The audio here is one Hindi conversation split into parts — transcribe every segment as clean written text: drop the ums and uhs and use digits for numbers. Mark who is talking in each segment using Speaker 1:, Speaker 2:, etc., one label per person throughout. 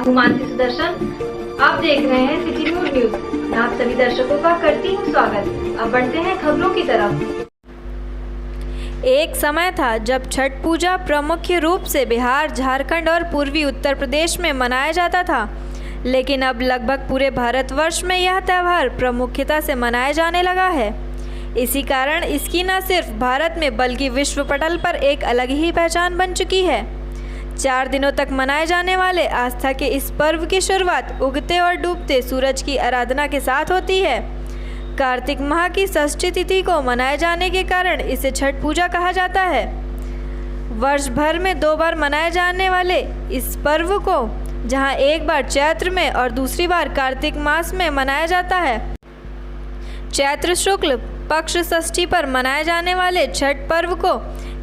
Speaker 1: हूँ मानसी सुदर्शन। आप देख रहे हैं सिटी मूड न्यूज। मैं आप सभी दर्शकों का करती हूँ स्वागत। अब बढ़ते हैं खबरों की तरफ।
Speaker 2: एक समय था जब छठ पूजा प्रमुख रूप से बिहार, झारखंड और पूर्वी उत्तर प्रदेश में मनाया जाता था, लेकिन अब लगभग पूरे भारतवर्ष में यह त्यौहार प्रमुखता से मनाया जाने लगा है। इसी कारण इसकी न सिर्फ भारत में बल्कि विश्व पटल पर एक अलग ही पहचान बन चुकी है। 4 दिनों तक मनाए जाने वाले आस्था के इस पर्व की शुरुआत उगते और डूबते सूरज की आराधना के साथ होती है। कार्तिक माह की षष्ठी तिथि को मनाए जाने के कारण इसे छठ पूजा कहा जाता है। वर्ष भर में 2 बार मनाए जाने वाले इस पर्व को जहां एक बार चैत्र में और दूसरी बार कार्तिक मास में मनाया जाता है। चैत्र शुक्ल पक्ष षष्ठी पर मनाए जाने वाले छठ पर्व को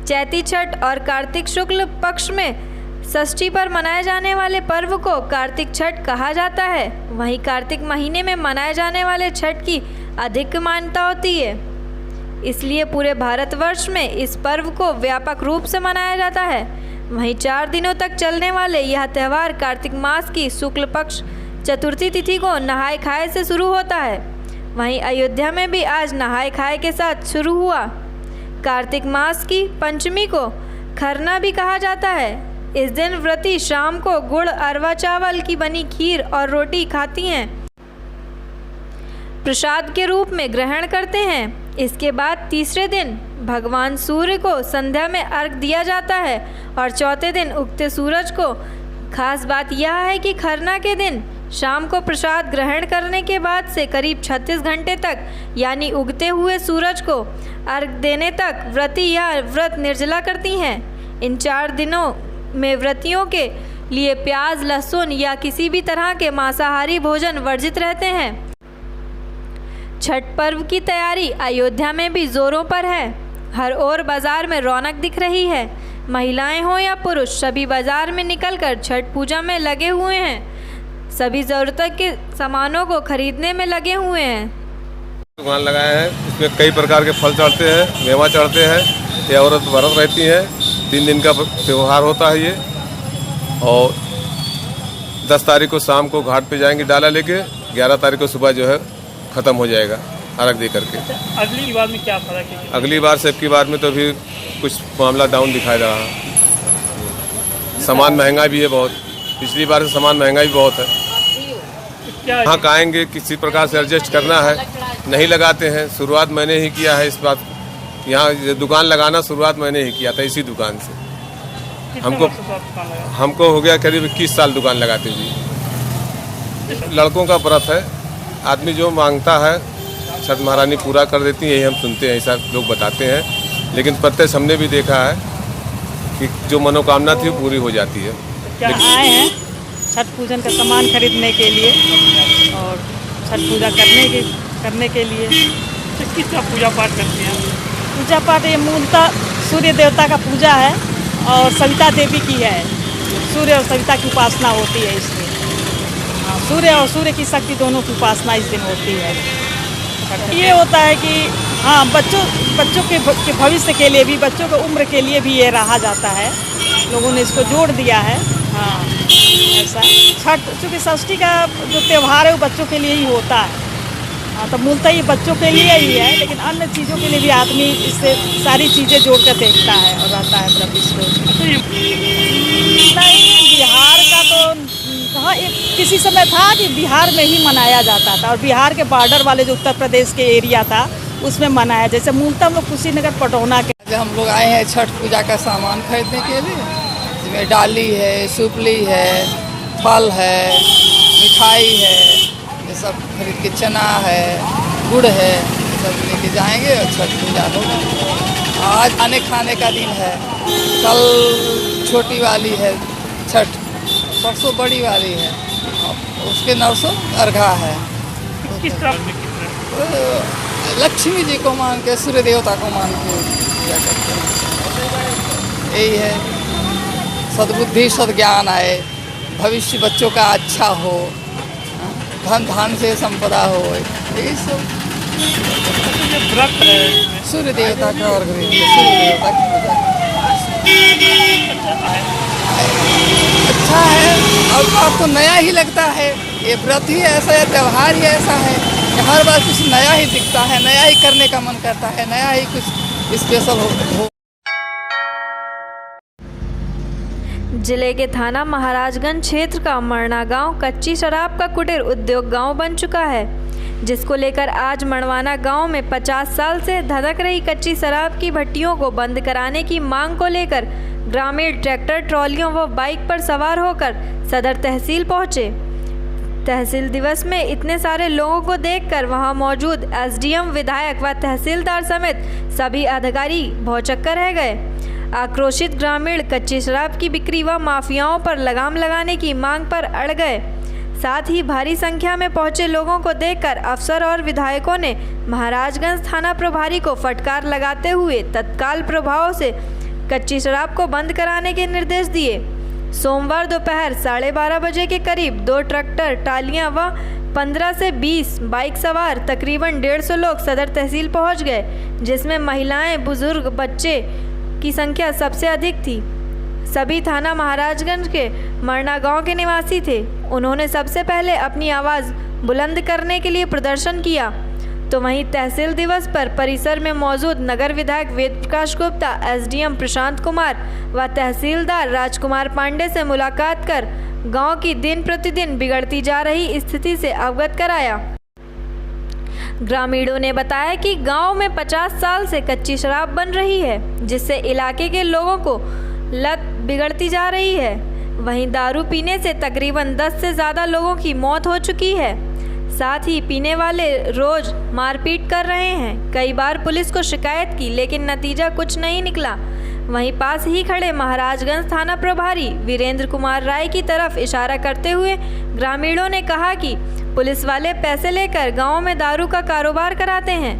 Speaker 2: चैती छठ और कार्तिक शुक्ल पक्ष में षष्ठी पर मनाए जाने वाले पर्व को कार्तिक छठ कहा जाता है। वहीं कार्तिक महीने में मनाए जाने वाले छठ की अधिक मान्यता होती है, इसलिए पूरे भारतवर्ष में इस पर्व को व्यापक रूप से मनाया जाता है। वहीं 4 दिनों तक चलने वाले यह त्यौहार कार्तिक मास की शुक्ल पक्ष चतुर्थी तिथि को नहाय खाए से शुरू होता है। वहीं अयोध्या में भी आज नहाय खाए के साथ शुरू हुआ। कार्तिक मास की पंचमी को खरना भी कहा जाता है। इस दिन व्रती शाम को गुड़, अरवा चावल की बनी खीर और रोटी खाती हैं, प्रसाद के रूप में ग्रहण करते हैं। इसके बाद तीसरे दिन भगवान सूर्य को संध्या में अर्घ दिया जाता है और चौथे दिन उगते सूरज को। खास बात यह है कि खरना के दिन शाम को प्रसाद ग्रहण करने के बाद से करीब 36 घंटे तक यानी उगते हुए सूरज को अर्घ देने तक व्रती यह व्रत निर्जला करती हैं। इन 4 दिनों में व्रतियों के लिए प्याज, लहसुन या किसी भी तरह के मांसाहारी भोजन वर्जित रहते हैं। छठ पर्व की तैयारी अयोध्या में भी जोरों पर है। हर ओर बाजार में रौनक दिख रही है। महिलाएं हो या पुरुष सभी बाजार में निकलकर छठ पूजा में लगे हुए हैं। सभी ज़रूरत के सामानों को खरीदने में लगे हुए हैं।
Speaker 3: दुकान लगाए हैं, इसमें कई प्रकार के फल चढ़ते हैं, मेवा चढ़ते हैं। ये औरत व्रत रहती है। 3 दिन का त्यौहार होता है ये। और 10 तारीख को शाम को घाट पे जाएंगे डाला लेके। 11 तारीख को सुबह जो है ख़त्म हो जाएगा अर्घ दे करके।
Speaker 4: अगली बार में क्या फर्क है?
Speaker 3: अगली बार से अब की बार में तो भी कुछ मामला डाउन दिखाई दे रहा है। सामान महंगा भी है बहुत। पिछली बार से सामान महंगा भी बहुत है। यहाँ आएंगे किसी प्रकार से एडजस्ट करना है, नहीं लगाते हैं। शुरुआत मैंने ही किया है इस बात। यहाँ दुकान लगाना शुरुआत मैंने ही किया था इसी दुकान से। हमको हो गया करीब 21 साल दुकान लगाते जी। लड़कों का व्रत है, आदमी जो मांगता है छठ महारानी पूरा कर देती है, यही हम सुनते हैं, ऐसा लोग बताते हैं। लेकिन प्रत्यक्ष हमने भी देखा है कि जो मनोकामना थी वो पूरी हो जाती है।
Speaker 5: क्या आए हैं छठ पूजन का सामान खरीदने के लिए और छठ पूजा करने के लिए।
Speaker 4: तो किस तरह पूजा पाठ करते हैं?
Speaker 5: पूजा पाठ ये मूलतः सूर्य देवता का पूजा है और सविता देवी की है। सूर्य और सविता की उपासना होती है इसमें। सूर्य और सूर्य की शक्ति दोनों की उपासना इस दिन होती है। ये होता है कि हाँ, बच्चों के भविष्य के लिए भी, बच्चों की उम्र के लिए भी ये रहा जाता है। लोगों ने इसको जोड़ दिया है। हाँ, ऐसा छठ चूँकि षष्ठी का जो त्यौहार है वो बच्चों के लिए ही होता है। हाँ, तो मूलतः ये बच्चों के लिए ही है, लेकिन अन्य चीज़ों के लिए भी आदमी इससे सारी चीज़ें जोड़कर देखता है और रहता है प्रति इसको। नहीं, बिहार का तो हाँ, किसी समय था कि बिहार में ही मनाया जाता था और बिहार के बॉर्डर वाले जो उत्तर प्रदेश के एरिया था उसमें मनाया। जैसे मूलतः हम लोग कुशीनगर पटौना के
Speaker 6: हम लोग आए हैं छठ पूजा का सामान खरीदने के लिए। इसमें डाली है, सुपली है, फल है, मिठाई है, ये सब खरीद के, चना है, गुड़ है, ये सब लेके जाएंगे और छठ पूजा होगा। आज खाने खाने का दिन है। कल छोटी वाली है छठ, परसों बड़ी वाली है, उसके नरसों अर्घा है।
Speaker 4: किस तरह?
Speaker 6: लक्ष्मी जी को मान के, सूर्य देवता को मान के पूजा करते हैं। यही है, सद्बुद्धि सद्ज्ञान आए, भविष्य बच्चों का अच्छा हो, धन धान से संपदा हो, यही सब। सूर्य देवता का अर्घ देते हैं, सूर्य देवता की पूजा। अच्छा है, अब तो आपको नया ही लगता है। ये व्रत ही ऐसा है, त्यौहार ही ऐसा है कि हर बार कुछ नया ही दिखता है, नया ही करने का मन करता है, नया ही कुछ स्पेशल हो।
Speaker 2: जिले के थाना महाराजगंज क्षेत्र का मरना गांव कच्ची शराब का कुटीर उद्योग गांव बन चुका है, जिसको लेकर आज मड़वाना गांव में 50 साल से धधक रही कच्ची शराब की भट्टियों को बंद कराने की मांग को लेकर ग्रामीण ट्रैक्टर, ट्रॉलियों व बाइक पर सवार होकर सदर तहसील पहुंचे। तहसील दिवस में इतने सारे लोगों को देखकर वहां मौजूद एसडीएम, विधायक व तहसीलदार समेत सभी अधिकारी भौचक्कर रह गए। आक्रोशित ग्रामीण कच्ची शराब की बिक्री व माफियाओं पर लगाम लगाने की मांग पर अड़ गए। साथ ही भारी संख्या में पहुंचे लोगों को देखकर अफसर और विधायकों ने महाराजगंज थाना प्रभारी को फटकार लगाते हुए तत्काल प्रभाव से कच्ची शराब को बंद कराने के निर्देश दिए। सोमवार दोपहर 12:30 बजे के करीब 2 ट्रैक्टर, ट्रालियां व 15 से 20 बाइक सवार तकरीबन 150 लोग सदर तहसील पहुंच गए, जिसमें महिलाएं, बुजुर्ग, बच्चे की संख्या सबसे अधिक थी। सभी थाना महाराजगंज के मरना गांव के निवासी थे। उन्होंने सबसे पहले अपनी आवाज़ बुलंद करने के लिए प्रदर्शन किया। तो वहीं तहसील दिवस पर परिसर में मौजूद नगर विधायक वेद प्रकाश गुप्ता, एसडीएम प्रशांत कुमार व तहसीलदार राजकुमार पांडे से मुलाकात कर गांव की दिन प्रतिदिन बिगड़ती जा रही स्थिति से अवगत कराया। ग्रामीणों ने बताया कि गांव में 50 साल से कच्ची शराब बन रही है, जिससे इलाके के लोगों को लत बिगड़ती जा रही है। वहीं दारू पीने से तकरीबन 10 से ज़्यादा लोगों की मौत हो चुकी है। साथ ही पीने वाले रोज मारपीट कर रहे हैं। कई बार पुलिस को शिकायत की, लेकिन नतीजा कुछ नहीं निकला। वहीं पास ही खड़े महाराजगंज थाना प्रभारी वीरेंद्र कुमार राय की तरफ इशारा करते हुए ग्रामीणों ने कहा कि पुलिस वाले पैसे लेकर गांव में दारू का कारोबार कराते हैं।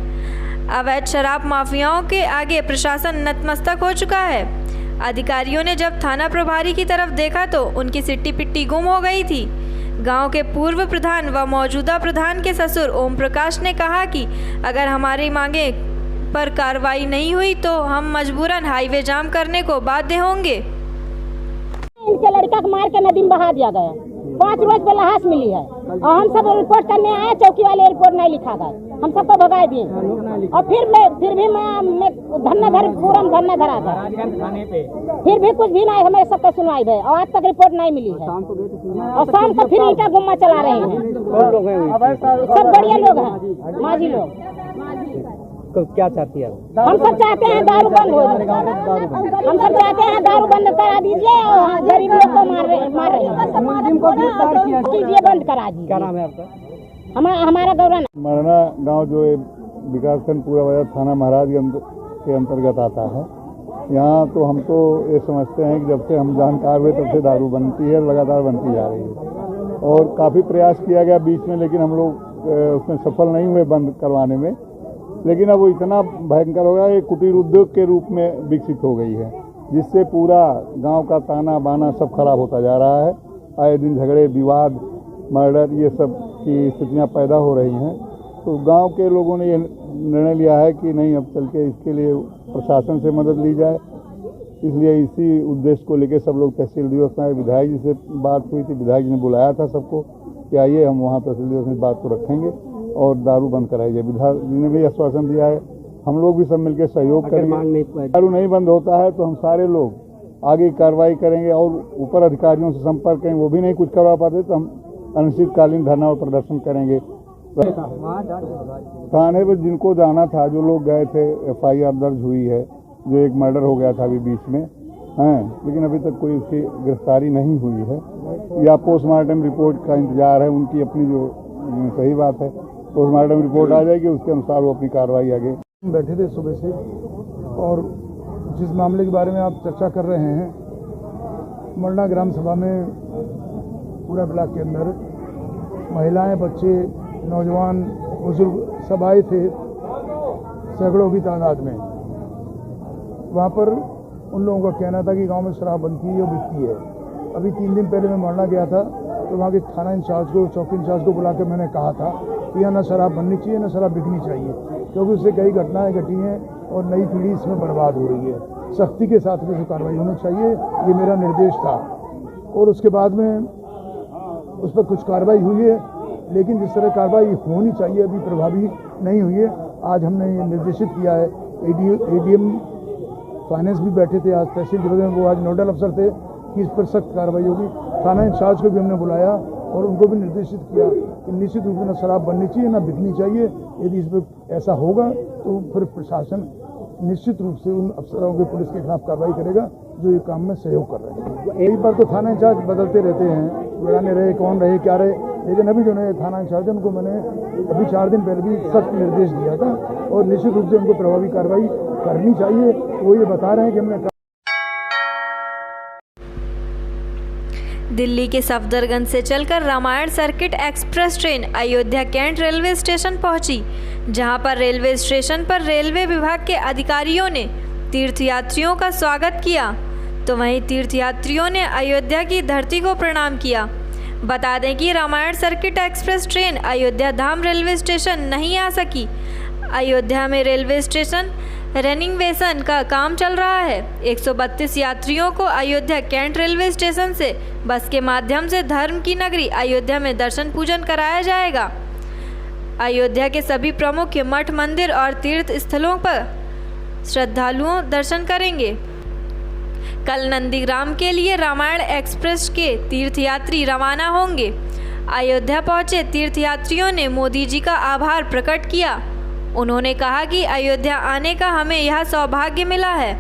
Speaker 2: अवैध शराब माफियाओं के आगे प्रशासन नतमस्तक हो चुका है। अधिकारियों ने जब थाना प्रभारी की तरफ देखा तो उनकी सिट्टी पिट्टी गुम हो गई थी। गांव के पूर्व प्रधान व मौजूदा प्रधान के ससुर ओम प्रकाश ने कहा कि अगर हमारी मांगे पर कार्रवाई नहीं हुई तो हम मजबूरन हाईवे जाम करने को बाध्य होंगे।
Speaker 7: इनके लड़का को मार के नदी में बहा दिया गया। 5 रोज पे लाश मिली है और हम सब रिपोर्ट करने आए, चौकी वाले रिपोर्ट नहीं लिखा गया, हम सबको भगा दिए। और फिर भी मैं धरना पूरा धरना धरा था, फिर भी कुछ भी नहीं, हमें सबको सुनवाई है और आज तक रिपोर्ट नहीं मिली है। और शाम को फिर ईटा गुम्मा चला रहे हैं। सब बढ़िया लोग हैं, माझी लोग।
Speaker 8: तो क्या चाहती है?
Speaker 7: हम सब चाहते हैं दारू बंद हो जाए। हम सब चाहते हैं दारू बंद करा दीजिए और गरीब लोग को मार रहे कीजिए, बंद करा दीजिए।
Speaker 8: क्या नाम है आपका?
Speaker 7: हमारा गौरव।
Speaker 9: मरना गांव जो विकासखंड पूरा बाजार थाना महाराजगंज के अंतर्गत आता है। यहाँ तो हम तो ये समझते हैं कि जब से हम जानकार हुए तब से दारू बनती है, लगातार बनती जा रही है और काफ़ी प्रयास किया गया बीच में, लेकिन हम लोग उसमें सफल नहीं हुए बंद करवाने में। लेकिन अब वो इतना भयंकर हो गया, ये कुटीर उद्योग के रूप में विकसित हो गई है, जिससे पूरा गांव का ताना बाना सब खराब होता जा रहा है। आए दिन झगड़े, विवाद, मर्डर, ये सब की स्थितियां पैदा हो रही हैं। तो गांव के लोगों ने ये निर्णय लिया है कि नहीं, अब चल के इसके लिए प्रशासन से मदद ली जाए। इसलिए इसी उद्देश्य को लेकर सब लोग तहसील दिवस में, विधायक जी से बात हुई थी, विधायक जी ने बुलाया था सबको कि आइए हम वहाँ तहसील दिवस में बात को रखेंगे और दारू बंद कराई जाए। विधायक जी ने भी आश्वासन दिया है, हम लोग भी सब मिलकर सहयोग करेंगे। दारू नहीं बंद होता है तो हम सारे लोग आगे कार्रवाई करेंगे और ऊपर अधिकारियों से संपर्क करेंगे। वो भी नहीं कुछ करवा पाते तो हम अनिश्चितकालीन धरना और प्रदर्शन करेंगे। थाने पर जिनको जाना था, जो लोग गए थे, FIR दर्ज हुई है। जो एक मर्डर हो गया था अभी बीच में हैं, लेकिन अभी तक कोई उसकी गिरफ्तारी नहीं हुई है या पोस्टमार्टम रिपोर्ट का इंतजार है उनकी। अपनी जो सही बात है, पोस्टमार्टम रिपोर्ट आ जाएगी, उसके अनुसार वो अपनी कार्रवाई आगे।
Speaker 10: बैठे थे सुबह से और जिस मामले के बारे में आप चर्चा कर रहे हैं, मरना ग्राम सभा में पूरा ब्लॉक के अंदर महिलाएं, बच्चे, नौजवान, बुजुर्ग सब आए थे सैकड़ों की तादाद में। वहाँ पर उन लोगों का कहना था कि गांव में शराब बनती है और बिकती है। अभी 3 दिन पहले मैं मरना गया था तो वहाँ के थाना इंचार्ज को, चौकी इंचार्ज को बुलाकर मैंने कहा था कि यहाँ न शराब बननी चाहिए न शराब बिकनी चाहिए, क्योंकि उससे कई घटनाएं घटी हैं और नई पीढ़ी इसमें बर्बाद हो रही है। सख्ती के साथ में कार्रवाई होनी चाहिए, ये मेरा निर्देश था। और उसके बाद में उस पर कुछ कार्रवाई हुई है, लेकिन जिस तरह कार्रवाई होनी चाहिए अभी प्रभावी नहीं हुई है। आज हमने ये निर्देशित किया है, एडीएम फाइनेंस भी बैठे थे आज तहसील डिवीजन में, वो आज नोडल अफसर थे कि इस पर सख्त कार्रवाई होगी। थाना इंचार्ज को भी हमने बुलाया और उनको भी निर्देशित किया कि निश्चित रूप से न शराब बननी चाहिए न बिकनी चाहिए। यदि इस पर ऐसा होगा तो फिर प्रशासन निश्चित रूप से उन अफसरों के पुलिस के खिलाफ कार्रवाई करेगा जो ये काम में सहयोग कर रहे हैं। एक बार तो थाना इंचार्ज बदलते रहते हैं, पुराने रहे कौन रहे क्या रहे, लेकिन अभी जो नए थाना इंचार्ज उनको मैंने अभी 4 दिन पहले भी सख्त निर्देश दिया था और निश्चित रूप से उनको प्रभावी कार्रवाई करनी चाहिए। वो ये बता रहे हैं कि हमने
Speaker 2: दिल्ली के सफदरगंज से चलकर Ramayan circuit express train Ayodhya cantt railway station पहुंची, जहां पर रेलवे स्टेशन पर रेलवे विभाग के अधिकारियों ने तीर्थयात्रियों का स्वागत किया, तो वहीं तीर्थयात्रियों ने अयोध्या की धरती को प्रणाम किया। बता दें कि Ramayan circuit express train Ayodhya Dham railway station नहीं आ सकी। अयोध्या में रेलवे स्टेशन रेनोवेशन का काम चल रहा है। 132 यात्रियों को अयोध्या कैंट रेलवे स्टेशन से बस के माध्यम से धर्म की नगरी अयोध्या में दर्शन पूजन कराया जाएगा। अयोध्या के सभी प्रमुख मठ मंदिर और तीर्थ स्थलों पर श्रद्धालुओं दर्शन करेंगे। कल नंदीग्राम के लिए रामायण एक्सप्रेस के तीर्थयात्री रवाना होंगे। अयोध्या पहुंचे तीर्थयात्रियों ने मोदी जी का आभार प्रकट किया। उन्होंने कहा कि अयोध्या आने का हमें यह सौभाग्य मिला है,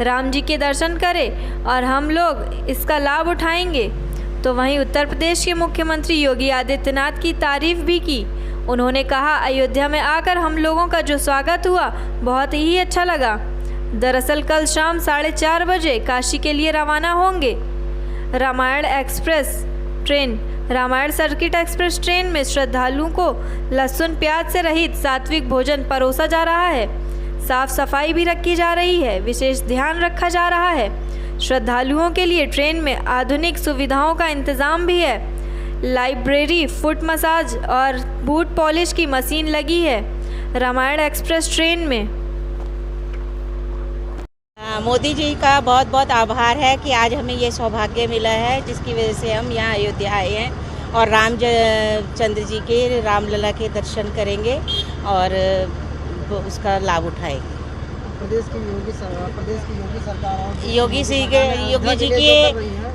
Speaker 2: राम जी के दर्शन करें और हम लोग इसका लाभ उठाएंगे। तो वहीं उत्तर प्रदेश के मुख्यमंत्री योगी आदित्यनाथ की तारीफ भी की। उन्होंने कहा, अयोध्या में आकर हम लोगों का जो स्वागत हुआ बहुत ही अच्छा लगा। दरअसल कल शाम 4:30 बजे काशी के लिए रवाना होंगे। Ramayan express train Ramayan circuit express train में श्रद्धालुओं को लहसुन प्याज से रहित सात्विक भोजन परोसा जा रहा है। साफ सफाई भी रखी जा रही है, विशेष ध्यान रखा जा रहा है। श्रद्धालुओं के लिए ट्रेन में आधुनिक सुविधाओं का इंतजाम भी है। लाइब्रेरी, फुट मसाज और बूट पॉलिश की मशीन लगी है रामायण एक्सप्रेस ट्रेन में।
Speaker 11: मोदी जी का बहुत बहुत आभार है कि आज हमें ये सौभाग्य मिला है, जिसकी वजह से हम यहाँ अयोध्या आए हैं और रामचंद्र जी के रामलला के दर्शन करेंगे और उसका लाभ उठाएंगे।
Speaker 8: प्रदेश की योगी सरकार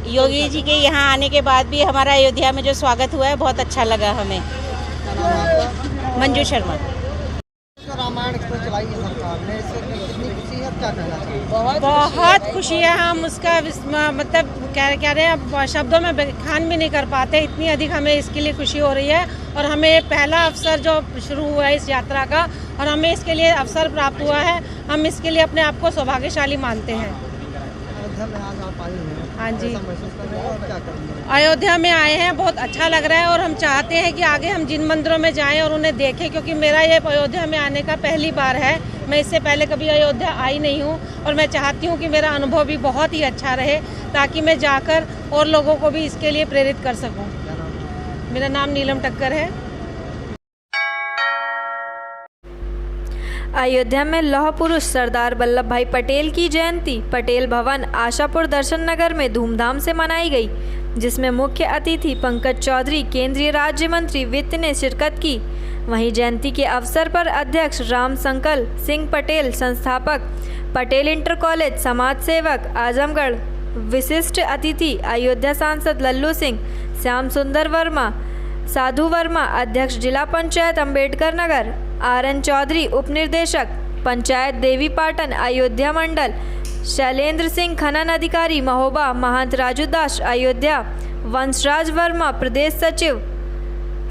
Speaker 11: योगी जी के यहाँ आने के बाद भी हमारा अयोध्या में जो स्वागत हुआ है बहुत अच्छा लगा हमें। मंजू शर्मा।
Speaker 8: रामायण एक्सप्रेस चलाई है सरकार ने, इससे कितनी खुशी है, क्या कहना चाहिए?
Speaker 11: बहुत खुशी है। हम उसका मतलब क्या रहे हैं, शब्दों में बयान भी नहीं कर पाते, इतनी अधिक हमें इसके लिए खुशी हो रही है। और हमें पहला अवसर जो शुरू हुआ है इस यात्रा का और हमें इसके लिए अवसर प्राप्त हुआ है, हम इसके लिए अपने आप को सौभाग्यशाली मानते हैं।
Speaker 8: अयोध्या में आज आप आए हैं,
Speaker 11: हाँ जी,
Speaker 8: महसूस कर रहे हैं और क्या करेंगे?
Speaker 11: अयोध्या में आए हैं, बहुत अच्छा लग रहा है और हम चाहते हैं कि आगे हम जिन मंदिरों में जाएं और उन्हें देखें, क्योंकि मेरा ये अयोध्या में आने का पहली बार है। मैं इससे पहले कभी अयोध्या आई नहीं हूँ और मैं चाहती हूँ कि मेरा अनुभव भी बहुत ही अच्छा रहे, ताकि मैं जाकर और लोगों को भी इसके लिए प्रेरित कर सकूँ। मेरा नाम नीलम टक्कर है।
Speaker 2: अयोध्या में लौह पुरुष सरदार वल्लभ भाई पटेल की जयंती पटेल भवन आशापुर दर्शन नगर में धूमधाम से मनाई गई, जिसमें मुख्य अतिथि पंकज चौधरी केंद्रीय राज्य मंत्री वित्त ने शिरकत की। वहीं जयंती के अवसर पर अध्यक्ष राम संकल सिंह पटेल, संस्थापक पटेल इंटर कॉलेज, समाज सेवक आजमगढ़, विशिष्ट अतिथि अयोध्या सांसद लल्लू सिंह, श्याम सुंदर वर्मा, साधु वर्मा, अध्यक्ष जिला पंचायत अम्बेडकर नगर, RN चौधरी उप निर्देशक पंचायत देवी पाटन अयोध्या मंडल, शैलेंद्र सिंह खनन अधिकारी महोबा, महंत राजू दास अयोध्या, वंशराज वर्मा प्रदेश सचिव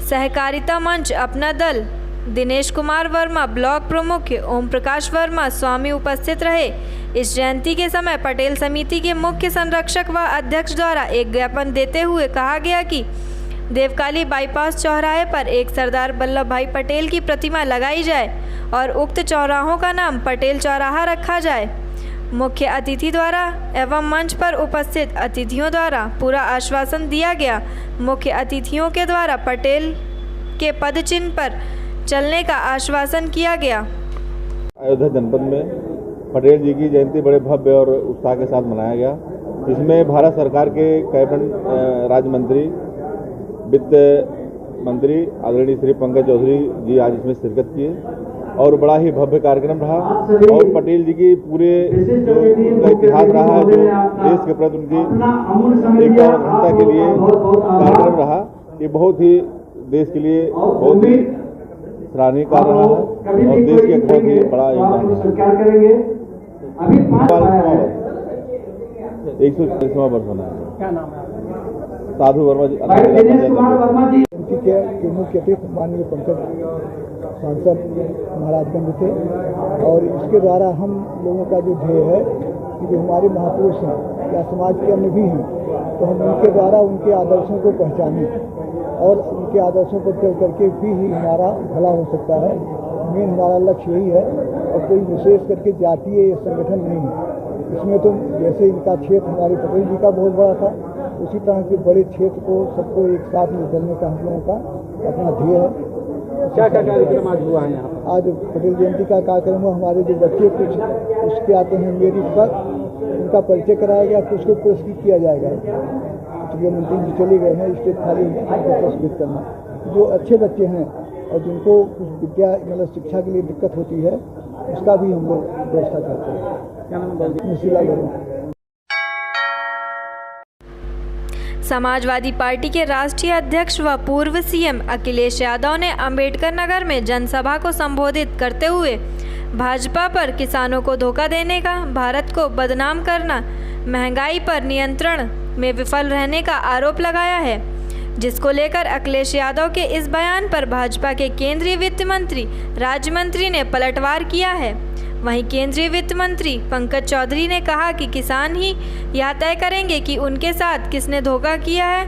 Speaker 2: सहकारिता मंच अपना दल, दिनेश कुमार वर्मा ब्लॉक प्रमुख, ओम प्रकाश वर्मा स्वामी उपस्थित रहे। इस जयंती के समय पटेल समिति के मुख्य संरक्षक व अध्यक्ष द्वारा एक ज्ञापन देते हुए कहा गया कि देवकाली बाईपास चौराहे पर एक सरदार वल्लभ भाई पटेल की प्रतिमा लगाई जाए और उक्त चौराहों का नाम पटेल चौराहा रखा जाए। मुख्य अतिथि द्वारा एवं मंच पर उपस्थित अतिथियों द्वारा पूरा आश्वासन दिया गया। मुख्य अतिथियों के द्वारा पटेल के पद चिन्ह पर चलने का आश्वासन किया गया।
Speaker 12: अयोध्या जनपद में पटेल जी की जयंती बड़े भव्य और उत्साह के साथ मनाया गया। इसमें भारत सरकार के कैबिनेट राज्य मंत्री वित्त मंत्री आदरणीय श्री पंकज चौधरी जी आज इसमें शिरकत किए और बड़ा ही भव्य कार्यक्रम रहा। और पटेल जी की पूरे जो उनका इतिहास रहा है, जो देश के प्रति उनकी एकता और अखंडता के लिए कार्यक्रम रहा, ये बहुत ही देश के लिए बहुत ही सराहनीय कार्य रहा है और देश के बहुत ही बड़ा योगदान रहा। 140वां वर्ष होना है। साधु वर्मा जी
Speaker 10: के मुख्य अतिथि माननीय पंकज सांसद महाराजगंज थे और इसके द्वारा हम लोगों का जो ध्येय है कि जो हमारे महापुरुष हैं या समाज के अन्य भी हैं तो हम उनके द्वारा उनके आदर्शों को पहचानें और उनके आदर्शों पर चल करके भी ही हमारा भला हो सकता है। मेन हमारा लक्ष्य यही है और कोई विशेष करके जातीय संगठन नहीं है इसमें। तो जैसे इनका क्षेत्र हमारे पटेल जी का बहुत बड़ा था, उसी तरह के बड़े क्षेत्र को सबको एक साथ में चलने का हम लोगों का अपना ध्येय है। क्या क्या कार्यक्रम आज हुआ है यहाँ? आज पटेल जयंती का कार्यक्रम हुआ। हमारे जो बच्चे कुछ उसके आते हैं मेरिट पर, उनका परिचय कराया गया, कुछ को पुरस्कृत किया जाएगा। तो मंत्री जी चले गए हैं, स्टेज खाली उनको पुरस्कृत करना। जो अच्छे बच्चे हैं और जिनको कुछ विद्या मतलब शिक्षा के लिए दिक्कत होती है उसका भी हम लोग व्यवस्था करते हैं। क्या नाम है?
Speaker 2: समाजवादी पार्टी के राष्ट्रीय अध्यक्ष व पूर्व सीएम अखिलेश यादव ने अंबेडकर नगर में जनसभा को संबोधित करते हुए भाजपा पर किसानों को धोखा देने का, भारत को बदनाम करना, महंगाई पर नियंत्रण में विफल रहने का आरोप लगाया है, जिसको लेकर अखिलेश यादव के इस बयान पर भाजपा के केंद्रीय वित्त मंत्री राज्य मंत्री ने पलटवार किया है। वहीं केंद्रीय वित्त मंत्री पंकज चौधरी ने कहा कि किसान ही यह तय करेंगे कि उनके साथ किसने धोखा किया है।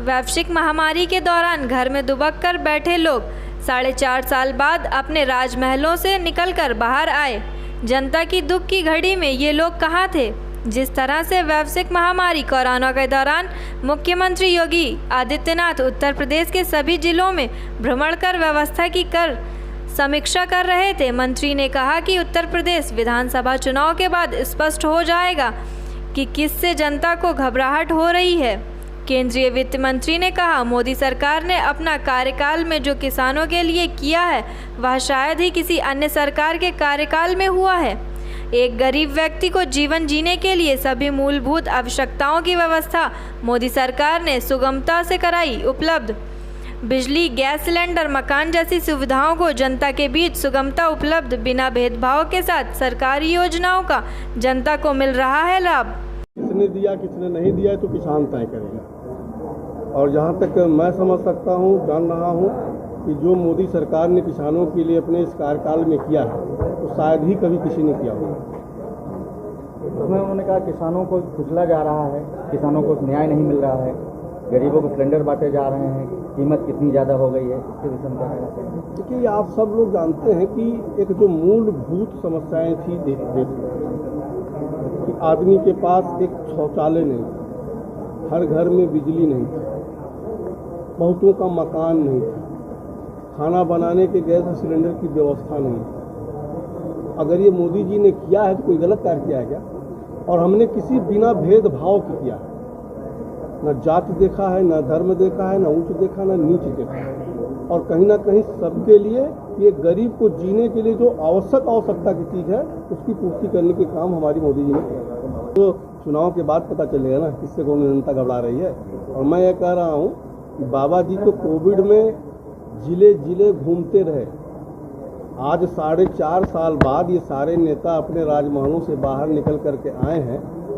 Speaker 2: वैश्विक महामारी के दौरान घर में दुबक कर बैठे लोग 4.5 साल बाद अपने राजमहलों से निकलकर बाहर आए। जनता की दुख की घड़ी में ये लोग कहाँ थे? जिस तरह से वैश्विक महामारी कोरोना के दौरान मुख्यमंत्री योगी आदित्यनाथ उत्तर प्रदेश के सभी जिलों में भ्रमण कर व्यवस्था की समीक्षा कर रहे थे। मंत्री ने कहा कि उत्तर प्रदेश विधानसभा चुनाव के बाद स्पष्ट हो जाएगा कि किससे जनता को घबराहट हो रही है। केंद्रीय वित्त मंत्री ने कहा, मोदी सरकार ने अपना कार्यकाल में जो किसानों के लिए किया है वह शायद ही किसी अन्य सरकार के कार्यकाल में हुआ है। एक गरीब व्यक्ति को जीवन जीने के लिए सभी मूलभूत आवश्यकताओं की व्यवस्था मोदी सरकार ने सुगमता से कराई उपलब्ध। बिजली, गैस सिलेंडर, मकान जैसी सुविधाओं को जनता के बीच सुगमता उपलब्ध, बिना भेदभाव के साथ सरकारी योजनाओं का जनता को मिल रहा है लाभ।
Speaker 13: किसने दिया किसने नहीं दिया है तो किसान तय करेगा। और जहाँ तक मैं समझ सकता हूँ, जान रहा हूँ कि जो मोदी सरकार ने किसानों के लिए अपने इस कार्यकाल में किया है तो शायद ही कभी किसी ने किया होगा।
Speaker 14: उसमें उन्होंने कहा किसानों को कुचला जा रहा है, किसानों को न्याय नहीं मिल रहा है, गरीबों को सिलेंडर बांटे जा रहे हैं, कीमत कितनी ज़्यादा हो गई है, इसके विषय में क्या कहना चाहिए?
Speaker 13: देखिए, आप सब लोग जानते हैं कि एक जो मूलभूत समस्याएं थी देश में कि आदमी के पास एक शौचालय नहीं था, हर घर में बिजली नहीं थी, बहुतों का मकान नहीं था, खाना बनाने के गैस सिलेंडर की व्यवस्था नहीं थी। अगर ये मोदी जी ने किया है तो कोई गलत कार्य किया है क्या? और हमने किसी बिना भेदभाव के किया है, न जाति देखा है, न धर्म देखा है, न ऊंच देखा, न नीच देखा है। और कहीं ना कहीं सबके लिए ये गरीब को जीने के लिए जो आवश्यकता की चीज़ है उसकी पूर्ति करने के काम हमारी मोदी जी ने किया। तो चुनाव के बाद पता चलेगा ना किससे कौन जनता घबरा रही है। और मैं ये कह रहा हूँ कि बाबा जी तो कोविड में जिले जिले घूमते रहे। आज 4.5 साल बाद ये सारे नेता अपने राजमहलों से बाहर निकल करके आए हैं।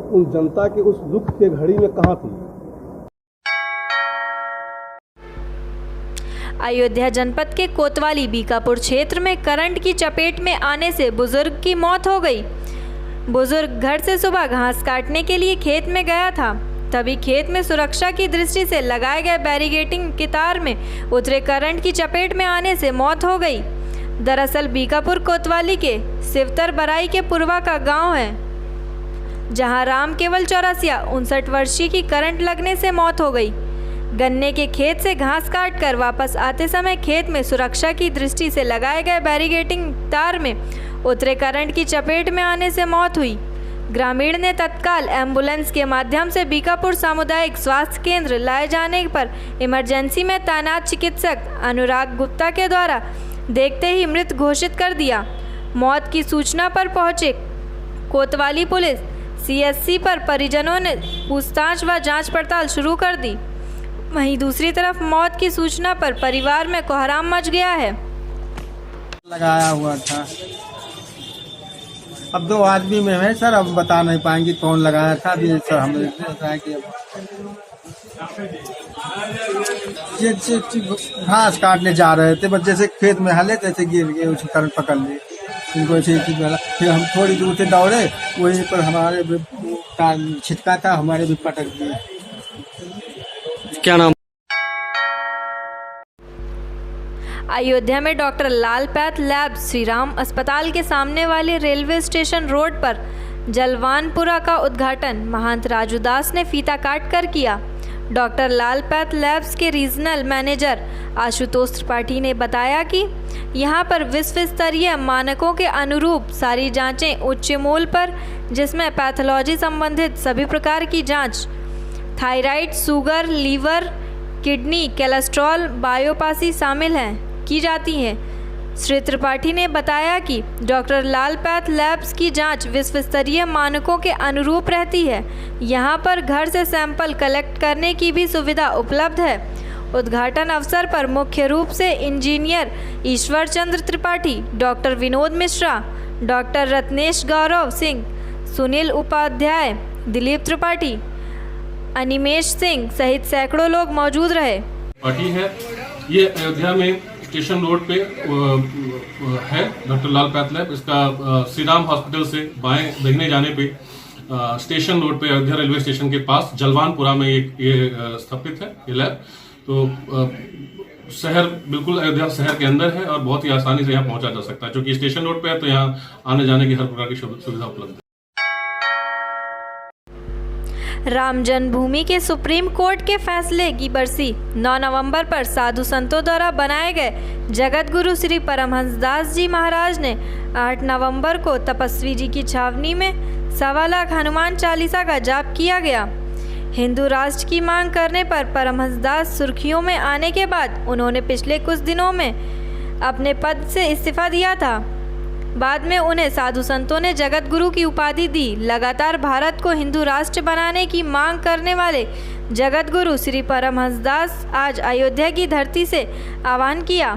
Speaker 13: उन जनता के उस दुख के घड़ी में कहाँ थी?
Speaker 2: अयोध्या जनपद के कोतवाली बीकापुर क्षेत्र में करंट की चपेट में आने से बुजुर्ग की मौत हो गई। बुजुर्ग घर से सुबह घास काटने के लिए खेत में गया था, तभी खेत में सुरक्षा की दृष्टि से लगाए गए बैरिकेडिंग के तार में उतरे करंट की चपेट में आने से मौत हो गई। दरअसल बीकापुर कोतवाली के सिवतर बराई के पूर्वा का गांव है, जहां राम केवल चौरसिया 59 वर्षीय की करंट लगने से मौत हो गई। गन्ने के खेत से घास काटकर वापस आते समय खेत में सुरक्षा की दृष्टि से लगाए गए बैरिकेडिंग तार में उतरे करंट की चपेट में आने से मौत हुई। ग्रामीण ने तत्काल एम्बुलेंस के माध्यम से बीकापुर सामुदायिक स्वास्थ्य केंद्र लाए जाने पर इमरजेंसी में तैनात चिकित्सक अनुराग गुप्ता के द्वारा देखते ही मृत घोषित कर दिया। मौत की सूचना पर पहुंचे कोतवाली पुलिस सीएससी पर परिजनों ने पूछताछ व जांच पड़ताल शुरू कर दी। वहीं दूसरी तरफ मौत की सूचना पर परिवार में कोहराम मच गया है।
Speaker 8: लगाया हुआ था, अब 2 आदमी में है सर, अब बता नहीं पाएंगे कौन लगाया था। अभी सर हमें बताया कि ये घास काटने जा रहे थे, बस जैसे खेत में हले तैसे गिर गए, उसको करंट पकड़ लिए इनको ऐसे। फिर हम थोड़ी दूर से दौड़े, वहीं पर हमारे छिटका था, हमारे भी पटक दिए।
Speaker 15: क्या नाम?
Speaker 2: अयोध्या में डॉक्टर लाल पैथ लैब श्री राम अस्पताल के सामने वाले रेलवे स्टेशन रोड पर जलवानपुरा का उद्घाटन महंत राजू दास ने फीता काट कर किया। डॉक्टर लाल पैथ लैब्स के रीजनल मैनेजर आशुतोष त्रिपाठी ने बताया कि यहां पर विश्व स्तरीय मानकों के अनुरूप सारी जांचें उच्च मूल्य पर, जिसमें पैथोलॉजी संबंधित सभी प्रकार की जांच, thyroid, sugar, liver, kidney, cholesterol, biopsy शामिल हैं की जाती हैं। श्री त्रिपाठी ने बताया कि डॉक्टर लाल पैथ लैब्स की जांच विश्व स्तरीय मानकों के अनुरूप रहती है। यहां पर घर से सैंपल कलेक्ट करने की भी सुविधा उपलब्ध है। उद्घाटन अवसर पर मुख्य रूप से engineer Ishwar Chandra Tripathi, doctor Vinod Mishra, doctor Ratnesh Gaurav Singh, Sunil Upadhyay, Dilip Tripathi, Animesh Singh सहित सैकड़ों लोग मौजूद रहे।
Speaker 16: पार्टी है ये अयोध्या में स्टेशन रोड पे है डॉक्टर लाल पैथ लैब। इसका श्री राम हॉस्पिटल से बाएं देखने जाने पे स्टेशन रोड पे अयोध्या रेलवे स्टेशन के पास जलवानपुरा में ये स्थापित है ये लैब। तो शहर बिल्कुल अयोध्या शहर के अंदर है और बहुत ही आसानी से यहाँ पहुंचा जा सकता है। क्योंकि स्टेशन रोड पे है तो यहाँ आने जाने की हर प्रकार की सुविधा उपलब्ध है।
Speaker 2: राम जन्मभूमि के सुप्रीम कोर्ट के फैसले की बरसी 9 नवंबर पर साधु संतों द्वारा बनाए गए जगत गुरु श्री परमहंस दास जी महाराज ने 8 नवंबर को तपस्वी जी की छावनी में 1.25 लाख हनुमान चालीसा का जाप किया गया। हिंदू राष्ट्र की मांग करने पर परमहंस दास सुर्खियों में आने के बाद उन्होंने पिछले कुछ दिनों में अपने पद से इस्तीफा दिया था। बाद में उन्हें साधु संतों ने जगत गुरु की उपाधि दी। लगातार भारत को हिंदू राष्ट्र बनाने की मांग करने वाले जगत गुरु श्री परमहंस दास आज अयोध्या की धरती से आह्वान किया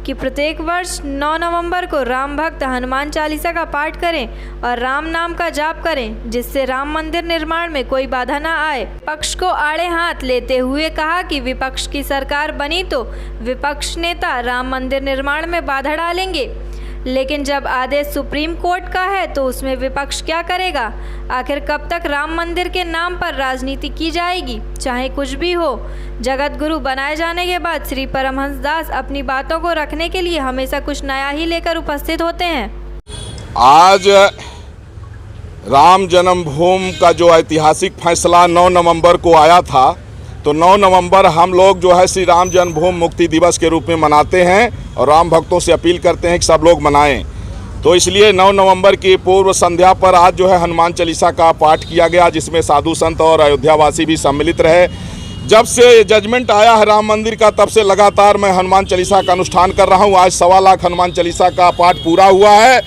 Speaker 2: कि प्रत्येक वर्ष 9 नवंबर को राम भक्त हनुमान चालीसा का पाठ करें और राम नाम का जाप करें, जिससे राम मंदिर निर्माण में कोई बाधा न आए। पक्ष को आड़े हाथ लेते हुए कहा कि विपक्ष की सरकार बनी तो विपक्ष नेता राम मंदिर निर्माण में बाधा डालेंगे, लेकिन जब आदेश सुप्रीम कोर्ट का है तो उसमें विपक्ष क्या करेगा? आखिर कब तक राम मंदिर के नाम पर राजनीति की जाएगी? चाहे कुछ भी हो, जगत गुरु बनाए जाने के बाद श्री परमहंस दास अपनी बातों को रखने के लिए हमेशा कुछ नया ही लेकर उपस्थित होते हैं।
Speaker 17: आज राम जन्मभूमि का जो ऐतिहासिक फैसला 9 नवंबर को आया था, तो 9 नवंबर हम लोग जो है श्री राम जन्मभूमि मुक्ति दिवस के रूप में मनाते हैं और राम भक्तों से अपील करते हैं कि सब लोग मनाएं। तो इसलिए 9 नवंबर की पूर्व संध्या पर आज जो है हनुमान चालीसा का पाठ किया गया, जिसमें साधु संत और अयोध्यावासी भी सम्मिलित रहे। जब से जजमेंट आया है राम मंदिर का, तब से लगातार मैं हनुमान चालीसा का अनुष्ठान कर रहा हूँ। आज 1.25 लाख हनुमान चालीसा का पाठ पूरा हुआ है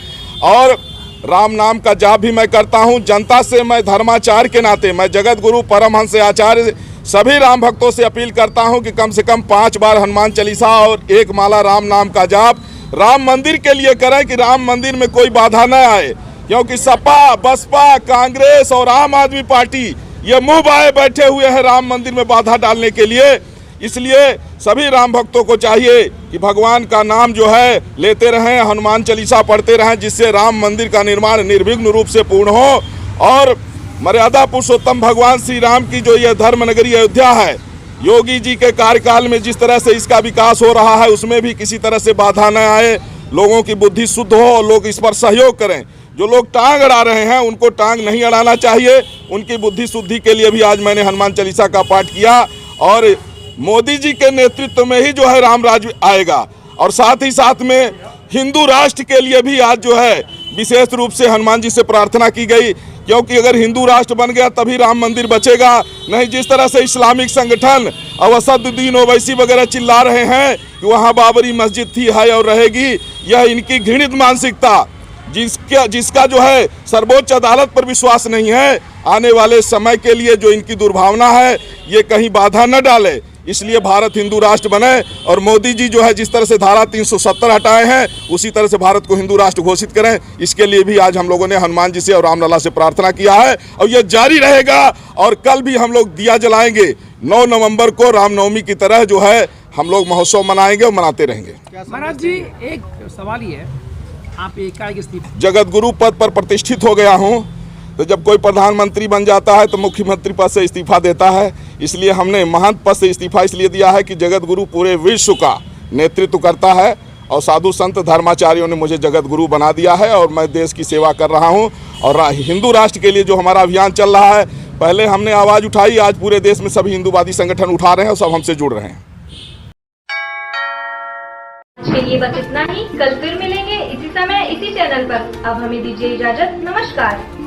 Speaker 17: और राम नाम का जाप भी मैं करता हूँ। जनता से मैं धर्माचार्य के नाते मैं जगत गुरु परमहंस आचार्य सभी राम भक्तों से अपील करता हूं कि कम से कम 5 बार हनुमान चालीसा और 1 माला राम नाम का जाप राम मंदिर के लिए करें कि राम मंदिर में कोई बाधा न आए। क्योंकि सपा, बसपा, कांग्रेस और आम आदमी पार्टी ये मुंह बाए बैठे हुए हैं राम मंदिर में बाधा डालने के लिए। इसलिए सभी राम भक्तों को चाहिए कि भगवान का नाम जो है लेते रहें, हनुमान चालीसा पढ़ते रहें, जिससे राम मंदिर का निर्माण निर्विघ्न रूप से पूर्ण हो और मर्यादा पुरुषोत्तम भगवान श्री राम की जो ये धर्म नगरी अयोध्या है, योगी जी के कार्यकाल में जिस तरह से इसका विकास हो रहा है, उसमें भी किसी तरह से बाधा न आए, लोगों की बुद्धि शुद्ध हो और लोग इस पर सहयोग करें। जो लोग टांग अड़ा रहे हैं उनको टांग नहीं अड़ाना चाहिए। उनकी बुद्धि शुद्धि के लिए भी आज मैंने हनुमान चालीसा का पाठ किया और मोदी जी के नेतृत्व में ही जो है राम राज्य आएगा। और साथ ही साथ में हिंदू राष्ट्र के लिए भी आज जो है विशेष रूप से हनुमान जी से प्रार्थना की गई क्योंकि अगर हिंदू राष्ट्र बन गया तभी राम मंदिर बचेगा, नहीं जिस तरह से इस्लामिक संगठन और असदुद्दीन ओवैसी वगैरह चिल्ला रहे हैं कि वहाँ बाबरी मस्जिद थी, है और रहेगी, यह इनकी घृणित मानसिकता, जिसका जो है सर्वोच्च अदालत पर विश्वास नहीं है, आने वाले समय के लिए जो इनकी दुर्भावना है ये कहीं बाधा न डाले। इसलिए भारत हिंदू राष्ट्र बने और मोदी जी जो है जिस तरह से धारा 370 हटाए हैं उसी तरह से भारत को हिंदू राष्ट्र घोषित करें। इसके लिए भी आज हम लोगों ने हनुमान जी से और रामलला से प्रार्थना किया है और यह जारी रहेगा। और कल भी हम लोग दिया जलाएंगे। 9 नवंबर को रामनवमी की तरह जो है हम लोग महोत्सव मनाएंगे और मनाते रहेंगे।
Speaker 18: महाराज जी एक सवाल ही है, आप एकाएक इस्तीफा,
Speaker 17: जगत गुरु पद पर प्रतिष्ठित हो गया हूँ, तो जब कोई प्रधानमंत्री बन जाता है तो मुख्यमंत्री पद से इस्तीफा देता है। इसलिए हमने महंत पद से इस्तीफा इसलिए दिया है कि जगत गुरु पूरे विश्व का नेतृत्व करता है और साधु संत धर्माचार्यों ने मुझे जगत गुरु बना दिया है और मैं देश की सेवा कर रहा हूं। और हिंदू राष्ट्र के लिए जो हमारा अभियान चल रहा है, पहले हमने आवाज़ उठाई, आज पूरे देश में सभी हिंदूवादी संगठन उठा रहे हैं और सब हमसे जुड़ रहे हैं।
Speaker 1: आज के लिए बस इतना ही। कल फिर मिलेंगे इसी समय इसी चैनल पर। अब हमें दीजिए इजाजत। नमस्कार।